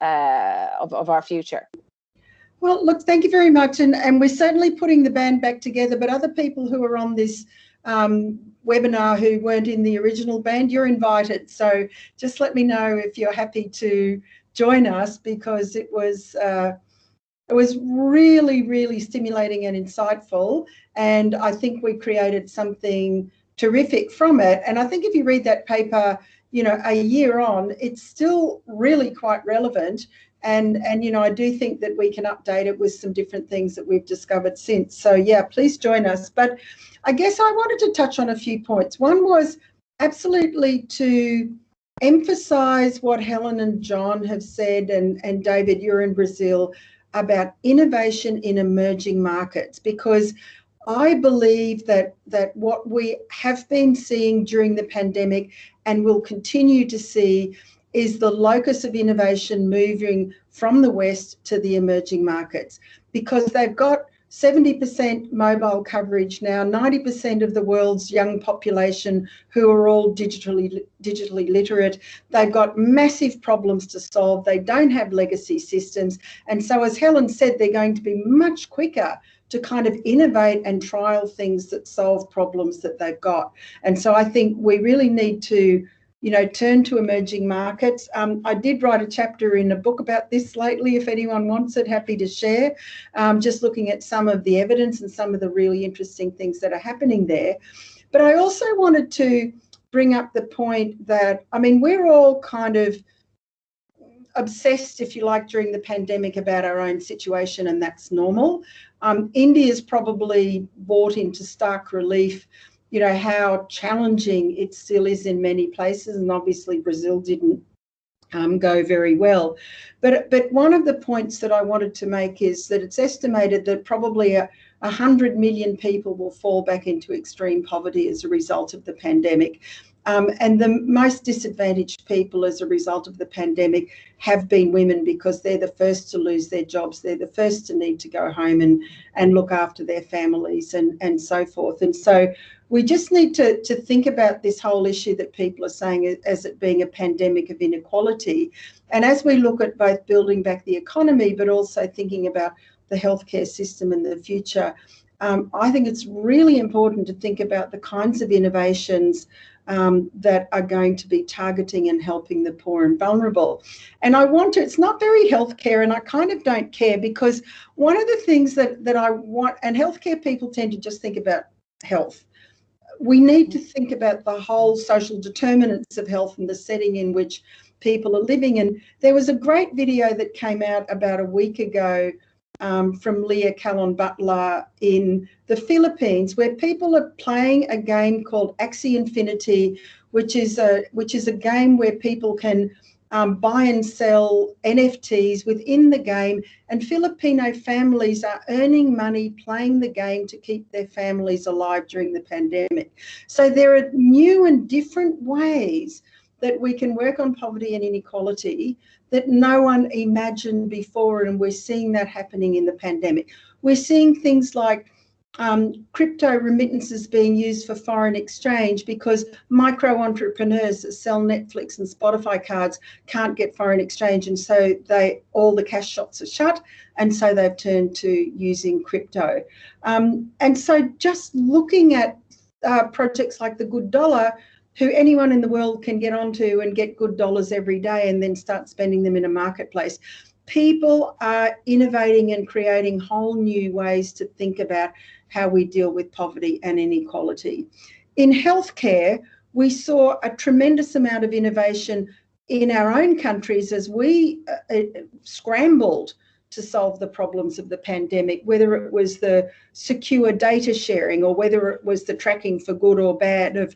our future. Well, look, thank you very much. And we're certainly putting the band back together, but other people who are on this webinar who weren't in the original band, you're invited. So just let me know if you're happy to join us, because it was really, really stimulating and insightful. And I think we created something terrific from it. And I think if you read that paper, a year on, it's still really quite relevant. And I do think that we can update it with some different things that we've discovered since. So, yeah, please join us. But I guess I wanted to touch on a few points. One was absolutely to emphasize what Helen and John have said, and David, you're in Brazil, about innovation in emerging markets, because I believe that what we have been seeing during the pandemic and will continue to see is the locus of innovation moving from the West to the emerging markets, because they've got 70% mobile coverage now, 90% of the world's young population who are all digitally literate. They've got massive problems to solve. They don't have legacy systems. And so, as Helen said, they're going to be much quicker to kind of innovate and trial things that solve problems that they've got. And so I think we really need to, turn to emerging markets. I did write a chapter in a book about this lately, if anyone wants it, happy to share, just looking at some of the evidence and some of the really interesting things that are happening there. But I also wanted to bring up the point that, we're all kind of obsessed, if you like, during the pandemic about our own situation, and that's normal. India's probably brought into stark relief, how challenging it still is in many places, and obviously Brazil didn't go very well. But one of the points that I wanted to make is that it's estimated that probably 100 million people will fall back into extreme poverty as a result of the pandemic. And the most disadvantaged people as a result of the pandemic have been women, because they're the first to lose their jobs. They're the first to need to go home and look after their families and so forth. And so we just need to think about this whole issue that people are saying as it being a pandemic of inequality. And as we look at both building back the economy, but also thinking about the healthcare system in the future, I think it's really important to think about the kinds of innovations that are going to be targeting and helping the poor and vulnerable. And it's not very healthcare, and I kind of don't care, because one of the things that I want, and healthcare people tend to just think about health. We need to think about the whole social determinants of health and the setting in which people are living. And there was a great video that came out about a week ago from Leah Calon Butler in the Philippines, where people are playing a game called Axie Infinity, which is a game where people can buy and sell NFTs within the game, and Filipino families are earning money playing the game to keep their families alive during the pandemic. So there are new and different ways that we can work on poverty and inequality that no one imagined before, and we're seeing that happening in the pandemic. We're seeing things like crypto remittances being used for foreign exchange, because micro entrepreneurs that sell Netflix and Spotify cards can't get foreign exchange, and so all the cash shops are shut, and so they've turned to using crypto. And so just looking at projects like the Good Dollar, who anyone in the world can get onto and get good dollars every day and then start spending them in a marketplace. People are innovating and creating whole new ways to think about how we deal with poverty and inequality. In healthcare, we saw a tremendous amount of innovation in our own countries as we scrambled to solve the problems of the pandemic, whether it was the secure data sharing, or whether it was the tracking for good or bad of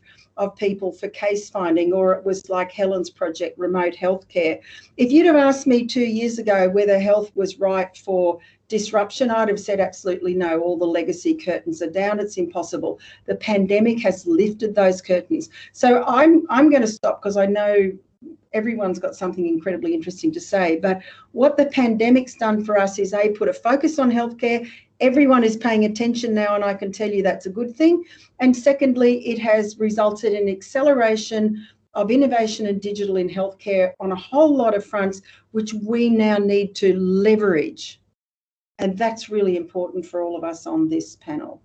people for case finding, or it was like Helen's project, remote healthcare. If you'd have asked me 2 years ago whether health was ripe for disruption, I'd have said absolutely no. All the legacy curtains are down. It's impossible. The pandemic has lifted those curtains. So I'm going to stop, because I know everyone's got something incredibly interesting to say. But what the pandemic's done for us is put a focus on healthcare. Everyone is paying attention now, and I can tell you that's a good thing. And secondly, it has resulted in acceleration of innovation and digital in healthcare on a whole lot of fronts, which we now need to leverage. And that's really important for all of us on this panel.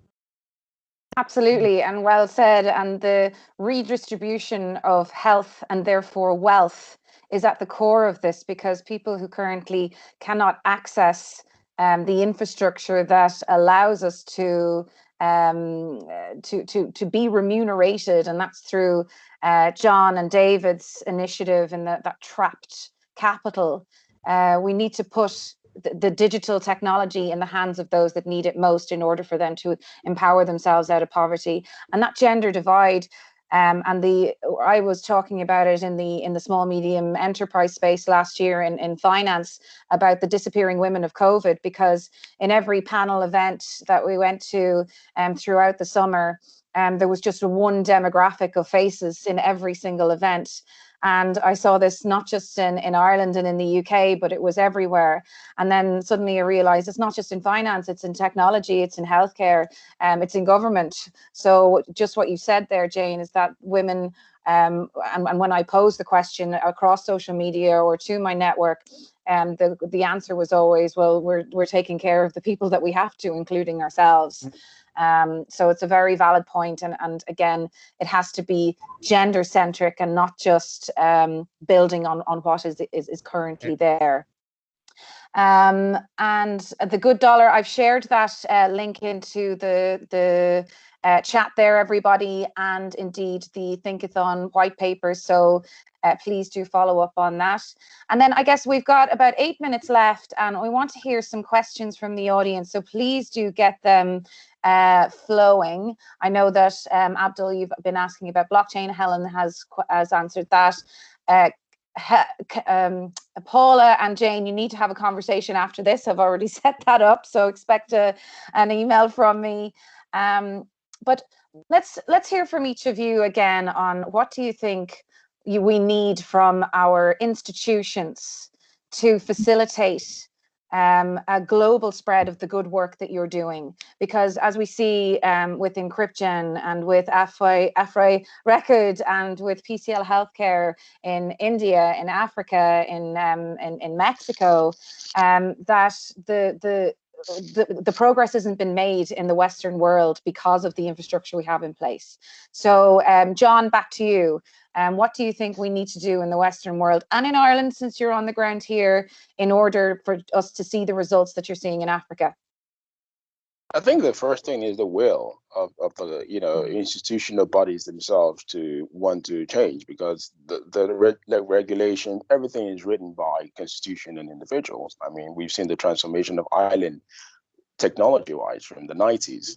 Absolutely, and well said. And the redistribution of health and therefore wealth is at the core of this, because people who currently cannot access the infrastructure that allows us to be remunerated, and that's through John and David's initiative in that trapped capital. We need to put the digital technology in the hands of those that need it most in order for them to empower themselves out of poverty. And that gender divide, And I was talking about it in the small medium enterprise space last year in finance about the disappearing women of COVID, because in every panel event that we went to throughout the summer, there was just one demographic of faces in every single event. And I saw this not just in Ireland and in the UK, but it was everywhere. And then suddenly I realized it's not just in finance, it's in technology, it's in healthcare, it's in government. So just what you said there, Jane, is that women, and when I posed the question across social media or to my network, the answer was always, well, we're taking care of the people that we have to, including ourselves. So it's a very valid point, and again, it has to be gender centric and not just building on what is currently there. And the good dollar, I've shared that link into the chat there, everybody, and indeed the Thinkathon white paper. So please do follow up on that. And then I guess we've got about 8 minutes left, and we want to hear some questions from the audience. So please do get them flowing. I know that Abdul, you've been asking about blockchain. Helen has answered that. Paula and Jane, you need to have a conversation after this. I've already set that up, so expect an email from me. But let's hear from each of you again on what do you think we need from our institutions to facilitate a global spread of the good work that you're doing, because as we see with Encryption and with Afya, Rekod, and with PCL Healthcare in India, in Africa, in Mexico, that the progress hasn't been made in the Western world because of the infrastructure we have in place. So, John, back to you. What do you think we need to do in the Western world and in Ireland, since you're on the ground here, in order for us to see the results that you're seeing in Africa? I think the first thing is the will of the institutional bodies themselves to want to change, because the regulation, everything is written by constitution and individuals. I mean, we've seen the transformation of Ireland technology-wise from the 90s,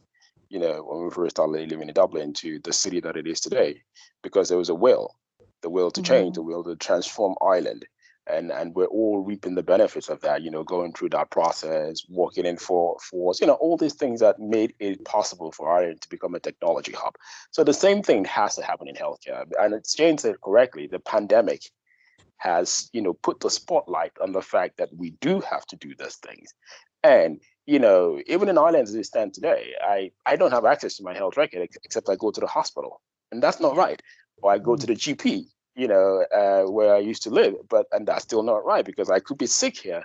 when we first started living in Dublin, to the city that it is today, because there was the will to change, the will to transform Ireland. And we're all reaping the benefits of that, going through that process, working in for all these things that made it possible for Ireland to become a technology hub. So the same thing has to happen in healthcare. And as Jane said correctly, the pandemic has, put the spotlight on the fact that we do have to do these things. And, even in Ireland as it stands today, I don't have access to my health record except I go to the hospital. And that's not right. Or I go to the GP, where I used to live, and that's still not right, because I could be sick here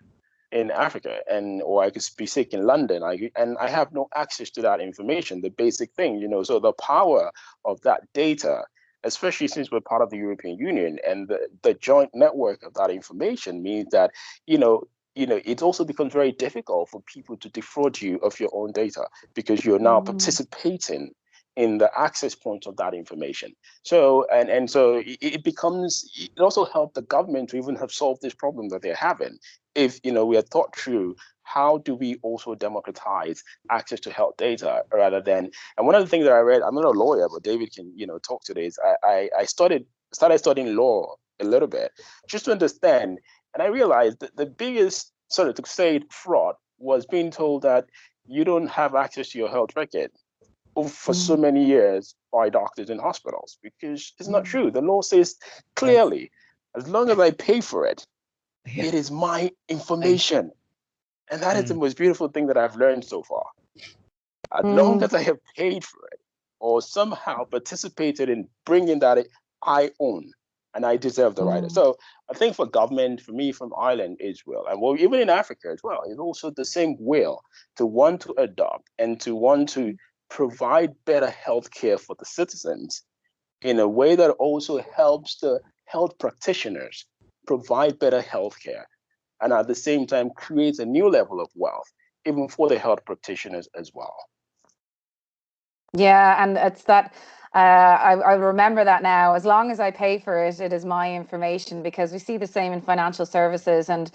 in Africa, or I could be sick in London, and I have no access to that information, the basic thing, So the power of that data, especially since we're part of the European Union, and the joint network of that information means that, it also becomes very difficult for people to defraud you of your own data, because you're now participating in the access points of that information. So, and so it also helped the government to even have solved this problem that they're having. If, we had thought through, how do we also democratize access to health data rather than, and one of the things that I read, I'm not a lawyer, but David can, talk to this. I started studying law a little bit just to understand. And I realized that the biggest, sort of to say, fraud was being told that you don't have access to your health record for so many years by doctors in hospitals, because it's not true. The law says clearly, as long as I pay for it, it is my information. And that is the most beautiful thing that I've learned so far. As long as I have paid for it or somehow participated in bringing that, I own and I deserve the right. So I think for government, for me, from Ireland, is will. And well, even in Africa as well, it's also the same will to want to adopt and to want to provide better healthcare for the citizens in a way that also helps the health practitioners provide better healthcare, and at the same time creates a new level of wealth, even for the health practitioners as well. Yeah, and it's that I remember that now. As long as I pay for it, it is my information, because we see the same in financial services, and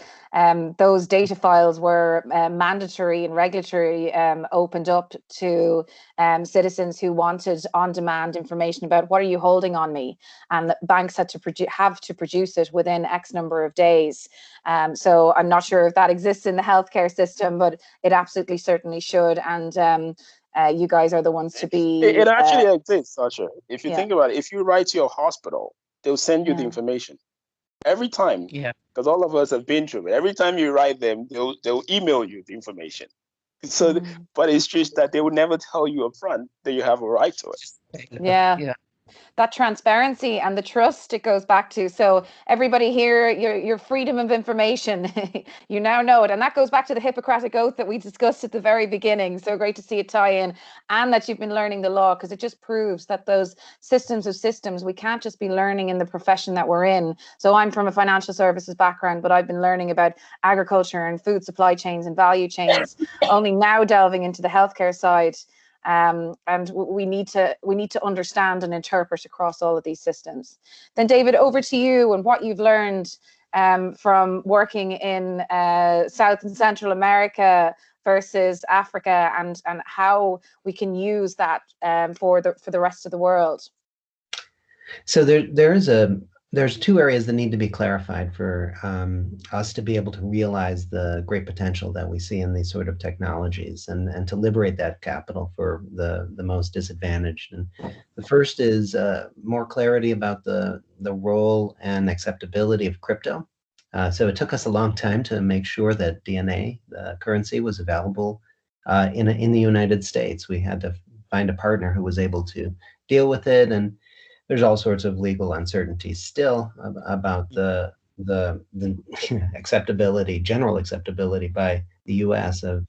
those data files were mandatory and regulatory, opened up to citizens who wanted on-demand information about what are you holding on me, and banks had to produce it within X number of days. So I'm not sure if that exists in the healthcare system, but it absolutely certainly should. And you guys are the ones to be. It actually exists, Sorcha. If you Yeah. think about it, if you write to your hospital, they'll send you the Yeah. information every time. Yeah. Because all of us have been through it. Every time you write them, they'll email you the information. So, but it's just that they would never tell you up front that you have a right to it. Yeah. Yeah. That transparency and the trust it goes back to. So everybody here, your freedom of information, you now know it. And that goes back to the Hippocratic Oath that we discussed at the very beginning. So great to see it tie in, and that you've been learning the law, because it just proves that those systems of systems, we can't just be learning in the profession that we're in. So I'm from a financial services background, but I've been learning about agriculture and food supply chains and value chains, only now delving into the healthcare side. And we need to understand and interpret across all of these systems. Then David, over to you and what you've learned from working in South and Central America versus Africa, and how we can use that for the rest of the world. So there's two areas that need to be clarified for us to be able to realize the great potential that we see in these sort of technologies, and to liberate that capital for the most disadvantaged. And the first is more clarity about the role and acceptability of crypto. So it took us a long time to make sure that DNA, the currency, was available in the United States. We had to find a partner who was able to deal with it, and there's all sorts of legal uncertainties still about the acceptability, general acceptability by the U.S. of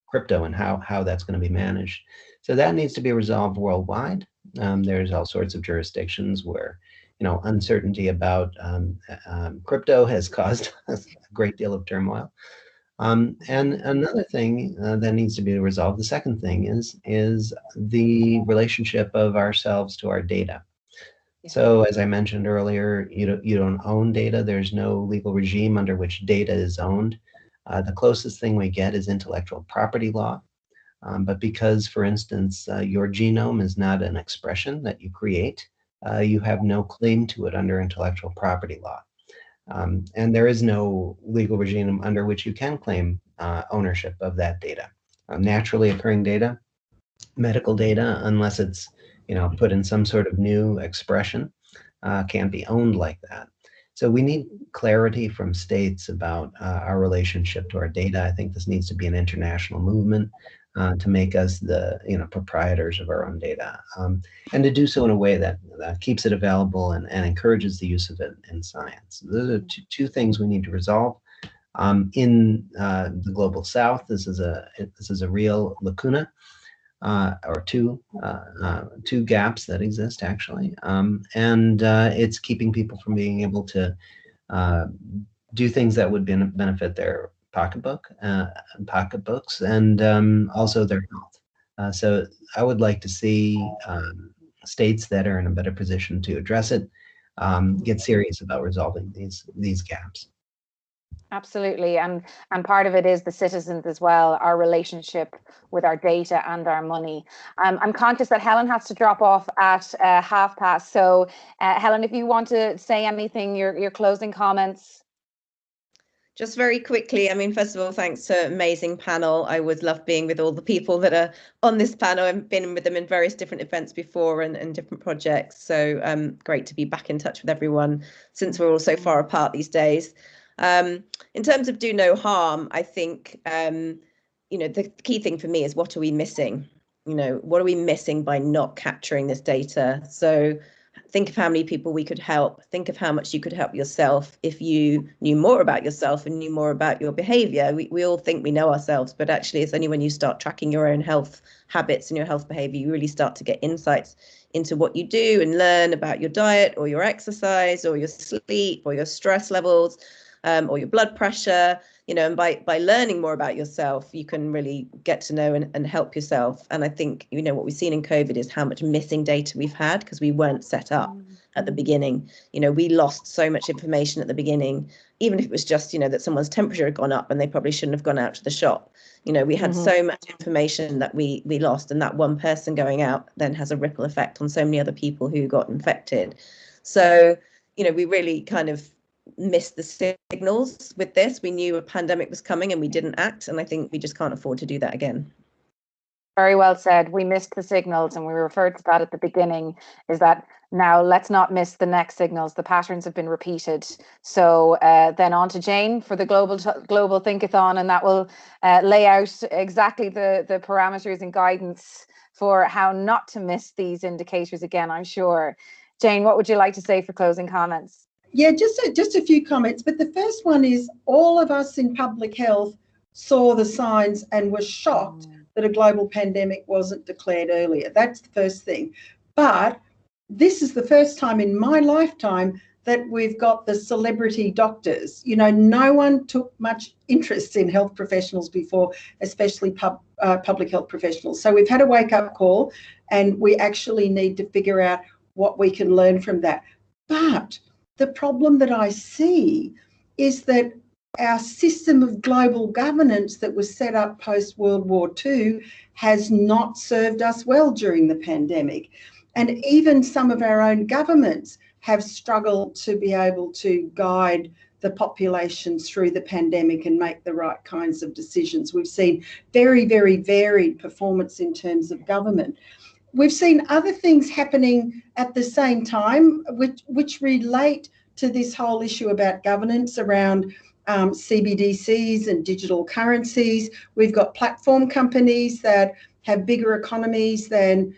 crypto, and how that's going to be managed. So that needs to be resolved worldwide. There's all sorts of jurisdictions where, uncertainty about crypto has caused a great deal of turmoil. And another thing that needs to be resolved, the second thing, is the relationship of ourselves to our data. So as I mentioned earlier, you don't own data. There's no legal regime under which data is owned. The closest thing we get is intellectual property law. But because, for instance, your genome is not an expression that you create, you have no claim to it under intellectual property law. And there is no legal regime under which you can claim ownership of that data. Naturally occurring data, medical data, unless it's put in some sort of new expression, can't be owned like that. So we need clarity from states about our relationship to our data. I think this needs to be an international movement to make us the proprietors of our own data, and to do so in a way that keeps it available and encourages the use of it in science. Those are two things we need to resolve. In the global South, this is a real lacuna. Or two gaps that exist, actually, and it's keeping people from being able to do things that would benefit their pocketbooks, and also their health. So I would like to see states that are in a better position to address it get serious about resolving these gaps. Absolutely, and part of it is the citizens as well, our relationship with our data and our money. I'm conscious that Helen has to drop off at past. So Helen, if you want to say anything, your closing comments. Just very quickly, first of all, thanks to an amazing panel. I always love being with all the people that are on this panel. I've been with them in various different events before and different projects. So great to be back in touch with everyone since we're all so far apart these days. In terms of do no harm, I think, the key thing for me is, what are we missing? What are we missing by not capturing this data? So think of how many people we could help. Think of how much you could help yourself if you knew more about yourself and knew more about your behavior. We all think we know ourselves, but actually it's only when you start tracking your own health habits and your health behavior, you really start to get insights into what you do and learn about your diet or your exercise or your sleep or your stress levels. Or your blood pressure. you know, and by learning more about yourself, you can really get to know and help yourself. And I think, you know, what we've seen in COVID is how much missing data we've had because we weren't set up at the beginning. You know, we lost so much information at the beginning, even if it was just, you know, that someone's temperature had gone up and they probably shouldn't have gone out to the shop. You know, we had so much information that we lost, and that one person going out then has a ripple effect on so many other people who got infected. So, you know, we really kind of missed the signals with this. We knew a pandemic was coming and we didn't act, and I think we just can't afford to do that again. Very well said. We missed the signals, and we referred to that at the beginning, is that now let's not miss the next signals. The patterns have been repeated. So then on to Jane for the global Thinkathon, and that will lay out exactly the parameters and guidance for how not to miss these indicators again, I'm sure. Jane, what would you like to say for closing comments? Yeah, just a few comments. But the first one is all of us in public health saw the signs and were shocked that a global pandemic wasn't declared earlier. That's the first thing. But this is the first time in my lifetime that we've got the celebrity doctors. You know, no one took much interest in health professionals before, especially public health professionals. So we've had a wake-up call, and we actually need to figure out what we can learn from that. But the problem that I see is that our system of global governance that was set up post-World War II has not served us well during the pandemic. And even some of our own governments have struggled to be able to guide the populations through the pandemic and make the right kinds of decisions. We've seen very, very varied performance in terms of government. We've seen other things happening at the same time, which relate to this whole issue about governance around CBDCs and digital currencies. We've got platform companies that have bigger economies than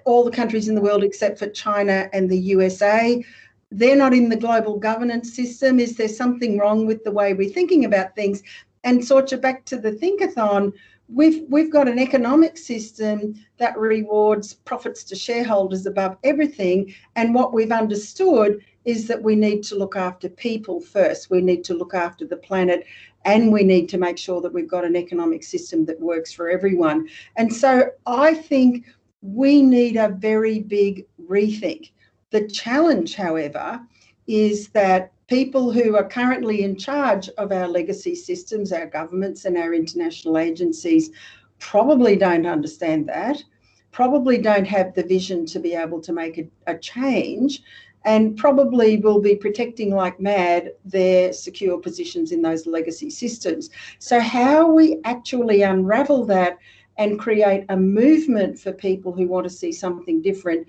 all the countries in the world except for China and the USA. They're not in the global governance system. Is there something wrong with the way we're thinking about things? And Sorcha, back to the Thinkathon, we've got an economic system that rewards profits to shareholders above everything. And what we've understood is that we need to look after people first. We need to look after the planet, and we need to make sure that we've got an economic system that works for everyone. And so I think we need a very big rethink. The challenge, however, is that people who are currently in charge of our legacy systems, our governments and our international agencies, probably don't understand that, probably don't have the vision to be able to make a change, and probably will be protecting like mad their secure positions in those legacy systems. So how we actually unravel that and create a movement for people who want to see something different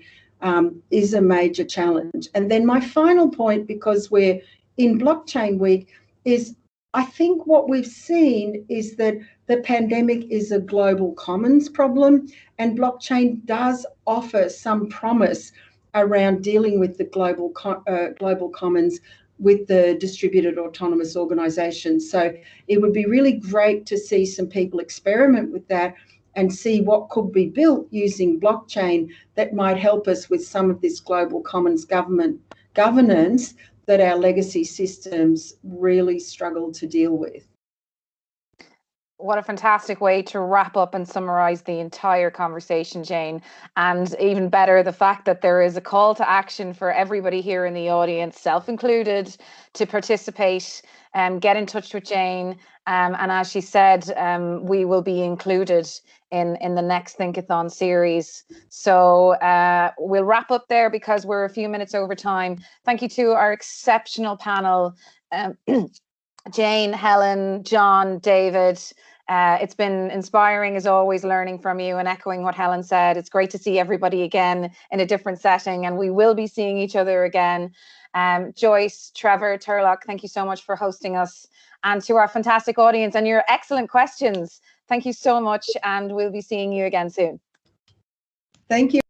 is a major challenge. And then my final point, because we're in Blockchain Week, is I think what we've seen is that the pandemic is a global commons problem, and blockchain does offer some promise around dealing with the global commons with the distributed autonomous organisations. So it would be really great to see some people experiment with that and see what could be built using blockchain that might help us with some of this global commons governance that our legacy systems really struggle to deal with. What a fantastic way to wrap up and summarize the entire conversation, Jane. And even better, the fact that there is a call to action for everybody here in the audience, self-included, to participate and get in touch with Jane. And as she said, we will be included in the next Thinkathon series. So we'll wrap up there because we're a few minutes over time. Thank you to our exceptional panel. Jane, Helen, John, David. It's been inspiring as always, learning from you and echoing what Helen said. It's great to see everybody again in a different setting, and we will be seeing each other again. Joyce, Trevor, Turlock, thank you so much for hosting us, and to our fantastic audience and your excellent questions. Thank you so much, and we'll be seeing you again soon. Thank you.